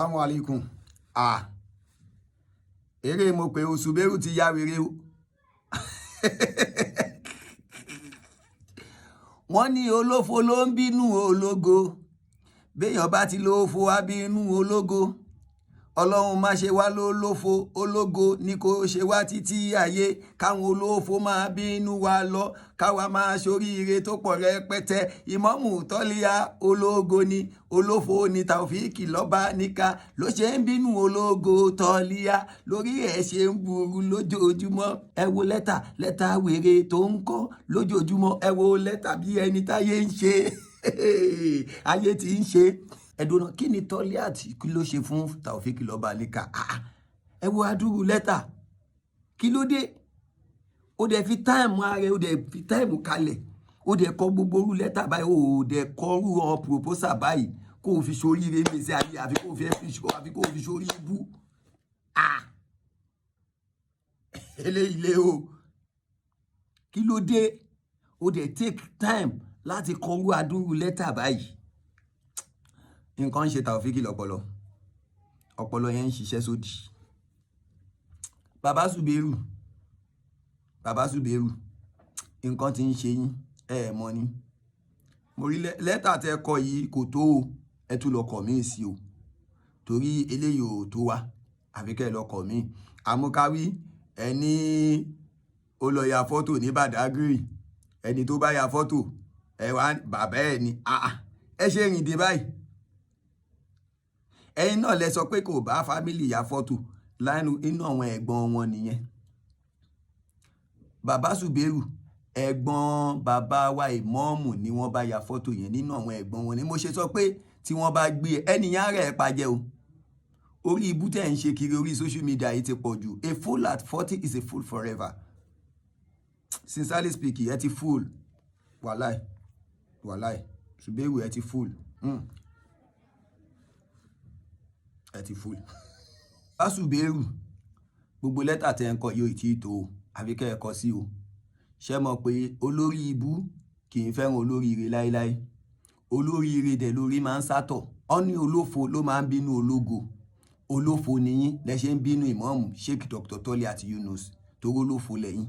Assalamu alaikum. Eré mo pé o Subaru ti ya wèrè o. Wọ́n ní olófo ló ń bínú ológo. Béèyàn bá ti lófo á bínú ológo. Ọlọ́run má ṣe wá lólófo ológo ní kó ṣe wá títí ayé. Káwọn olófo máa bínú wa lọ. Káwa máa ṣoríire tó pọ̀ rẹpẹtẹ. Ìmámù tọ́líà ológo ni. Olófo ni Taofiki lọ́ba níka. Ló ṣe ń bínú ológo tọ́líà. Lórí ẹ̀ ṣe ń burú lójoojúmọ́. Ẹ wo lẹ́tà wèrè tó ń kọ́ lójoojúmọ́. Ẹ wo lẹ́tà bí ẹni táyé ń ṣe. Ayé ti ń ṣe. Ẹ̀dùn kí ni tọ́líà tí kí ló ṣe fún Taofiki lọ́ba níka? Ẹ wo adúrú lẹ́tà. Kí ló dé? Ó dẹ̀ fi táìmù ààrẹ, ó dẹ̀ fi táìmù kalẹ̀. Ó dẹ̀ kọ gbogbo orú lẹ́tà báyìí, ó dẹ̀ kọ orú ọ proposal báyìí kó o fi ṣoríire gbèsè ayé àfi kó o fi ṣorí ibú. Eléyìí lé o. Kí ló dé? Ó dẹ̀ take time láti kọ orú adúrú lẹ́tà báyìí. Nǹkan ń ṣe Taofiki lọ́pọlọ. Ọpọlọ yẹn ń ṣiṣẹ́ sódì. Bàbá Subaru, nǹkan tí ń ṣe yín, mọ̀ ni. Mo rí lẹ́tà tẹ́ kọ yìí kò tó o, ẹ tún lọ kọ̀ mí sí o. Torí eléyìí ò tó wa, àfi kẹ́ ẹ lọ kọ̀ mí. Àmúkáwí ẹni ó lọ ya fọ́tò ní Badagry, ẹni tó bá ya fọ́tò, wá bàbá ẹ̀ ni, ẹ ṣe rìn dé báyìí. Ẹ̀yin náà lẹ sọ pé kò bá fámìlì ya fọ́tò inú àwọn ẹ̀gbọ́n wọn nìyẹn. Bàbá Subaru, ẹ̀gbọ́n bàbá wa Imam ni wọ́n bá ya fọ́tò yẹn nínú àwọn ẹ̀gbọ́n wọn ni mo ṣe sọ pé tí wọ́n bá gbé ẹnìyàn rẹ̀ pàjẹ́ o. Orí ibú tẹ̀ ń ṣe kiri orí social media yìí ti pọ̀ jù. A fool at 40 is a fool forever. Sincerely speaking, ẹ ti fool. Wàláì. Subaru ẹ ti fool. Ẹ ti fool. Bàbá Subaru, gbogbo lẹ́tà tẹ́ ń kọ yóò tí tó o. Àbí kẹ́ ẹ kọ sí o. Ṣé mọ̀ pé olórí ibú kì í fẹ́ràn olóríire láíláí. Olóríire dẹ̀ lórí máa ń sátọ̀. Ó ní olófo ló máa ń bínú ológo. Olófo nìyín lẹ ṣe ń bínú Imam Sheikh Dr. Tọ́lí àti Yunus torí olófo lẹ́yìn.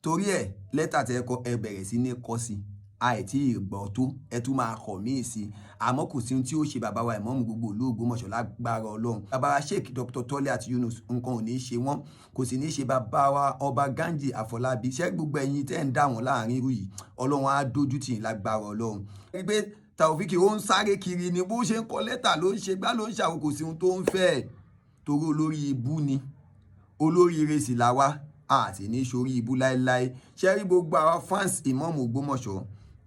Torí ẹ̀ lẹ́tà tẹ́ kọ ẹ bẹ̀rẹ̀ sí ní kọ sí. Àìtí ìgbọ́ tó ẹ tún máa kọ̀ mí sí. Àmọ́ kò sí ohun tí ó ṣe bàbá wa Imam gbogbo ìlú Ogbomọṣọ lágbára Ọlọ́run. Bàbá wa Sheikh Dr. Tọ́lí àti Yunus nǹkan ò ní ṣe wọ́n. Kò sì ní ṣe bàbá wa ọba Ganji Àfọlábí. Ṣé gbogbo ẹ̀yin tẹ́ ń dá wọn láàrin irú yìí Ọlọ́run á dójú tì yín lágbára Ọlọ́run. Pé Taofiki ó ń sáré kiri ni bó ṣe ń kọ lẹ́tà ló ń ṣe gbá ló ń ṣàwò kò sí ohun tó ń fẹ́. Torí olórí ibú ni. Olóríire sì là wá. Àti ní sórí ibú láéláé. Ṣé rí gbogbo àwọn fans Imam Ogbomọṣọ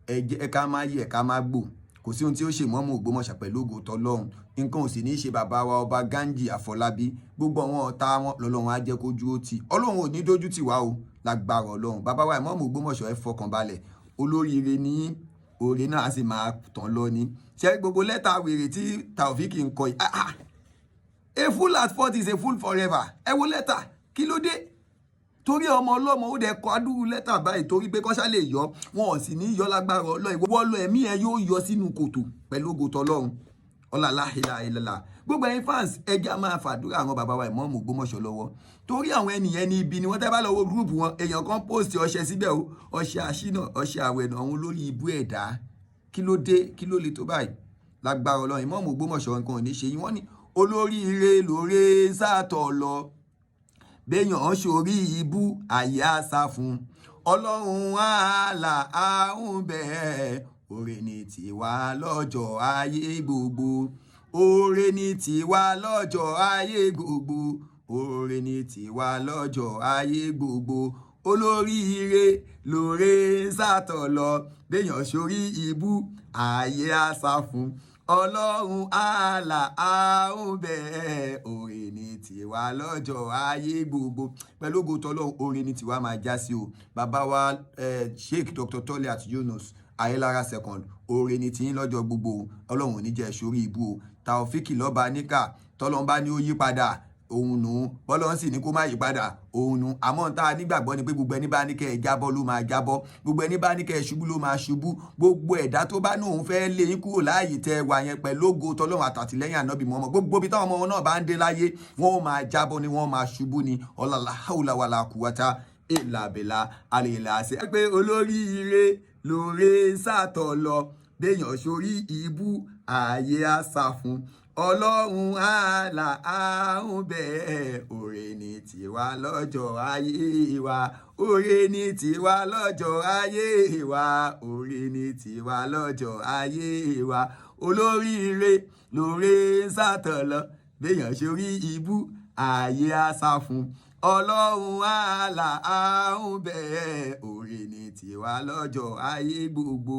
ẹ ká máa yẹ ká máa gbò. Kò sí ohun tí ó ṣe Imam Ogbomọṣọ pẹ̀lú ògo tọlọ́run. Nǹkan ò sì ní ṣe bàbá wa ọba Ganji Àfọlábí. Gbogbo àwọn ọ̀tá wọn lọ́lọ́run á jẹ́ kójú ó tì. Ọlọ́run ò ní dójú tì wá o lágbára Ọlọ́run. Bàbá wa Imam Ogbomọṣọ ẹ fọkàn balẹ̀. Olóríire ni oore náà sì máa tàn lọ ni. Ṣé gbogbo lẹ́tà wèrè tí Taofiki ń kọ yìí. A fool at 40 is a fool forever. Ẹ wo lẹ́tà kí ló dé? Torí ọmọ ọlọ́mọ ó dẹ̀ kọ adúrú lẹ́tà báyìí torí pé kọ́ṣá lè yọ wọn ò sì ní yọ lágbára Ọlọ́run. Ìwọ lọ ẹ̀mí ẹ yóò yọ sínú kòtò pẹ̀lú ògo tọlọ́run. Ọlá ilaha. Gbogbo ẹ̀yin fans ẹja máa fàdúrà àwọn bàbá wa Imam Ogbomọṣọ lọ́wọ́. Torí àwọn ènìyàn ní ibi ni wọ́n tẹ́ bá lọ́wọ́ gúrùpù wọn èèyàn kan post ọṣẹ síbẹ̀ o. Ọṣẹ àṣínà ọṣẹ àwẹ̀nà àwọn olórí ibú ẹ̀dá. Kí ló dé? Kí ló le tó báyìí? Lágbára Ọlọ́run Imam Ogbomọṣọ nǹkan ò ní ṣe yín. Wọ́n ní olóríire lóore sátọ̀ lọ. Béèyàn ṣorí ibú àyè àṣà fún. Ọlọ́run àlà àhún bẹ́ẹ̀. Oore ni tiwa lọ́jọ́ ayé gbogbo. Oore ni tiwa lọ́jọ́ ayé gbogbo. Oore ni tiwa lọ́jọ́ ayé gbogbo. Olóríire lóore sátọ̀ lọ. Béèyàn ṣorí ibú àyè àṣà fún. Ọlọ́run àlà àhún bẹ́ẹ̀. Oore ni tiwa lọ́jọ́ ayé gbogbo. Pẹ̀lú ògo tọlọ́run oore ni tiwa máa já sí o. Bàbá wa Sheikh Dr. Tọ́lí àti Yunus Ayélára second. Oore ni tiyín lọ́jọ́ gbogbo. Ọlọ́run ò ní jẹ́ sórí ibú o. Taofiki lọ́ba níkà tọ́lọ́run bá ní ó yí padà. òun nù bọ́lọ́run sì ní kó má yí padà òun nù àmọ́ tá a nígbàgbọ́ ni pé gbogbo ẹni bá ní kẹ́ ẹ jábọ́ ló máa jábọ́ gbogbo ẹni bá ní kẹ́ ẹ ṣubú ló máa ṣubú gbogbo ẹ̀dá tó bá ní òun fẹ́ lé yín kúrò láàyè tẹ́ wà yẹn pẹ̀lú ògo tọ́lọ́run àtàtìlẹ́yìn ànábì Muhammad gbogbo bí táwọn ọmọ náà bá ń dé láyé wọ́n máa jábọ́ ni wọ́n máa ṣubú ni ọlọ́lá haúlá wàlá kùwátá ìlàbẹ̀là àlèlàṣẹ. pé olóríire lóore sàtọ̀ lọ béèyàn sórí ibú ààyè àṣà fún ọlọ́run àlà àrùn bẹ́ẹ̀ òrè ní tiwa lọ́jọ́ ayé wa òrè ní tiwa lọ́jọ́ ayé wa òrè ní tiwa lọ́jọ́ ayé wa olóríire lóore sàtọ̀ lọ béèyàn sórí ibú ààyè àṣà fún ọlọ́run àlà àrùn bẹ́ẹ̀ òrè ní tiwa lọ́jọ́ ayé gbogbo.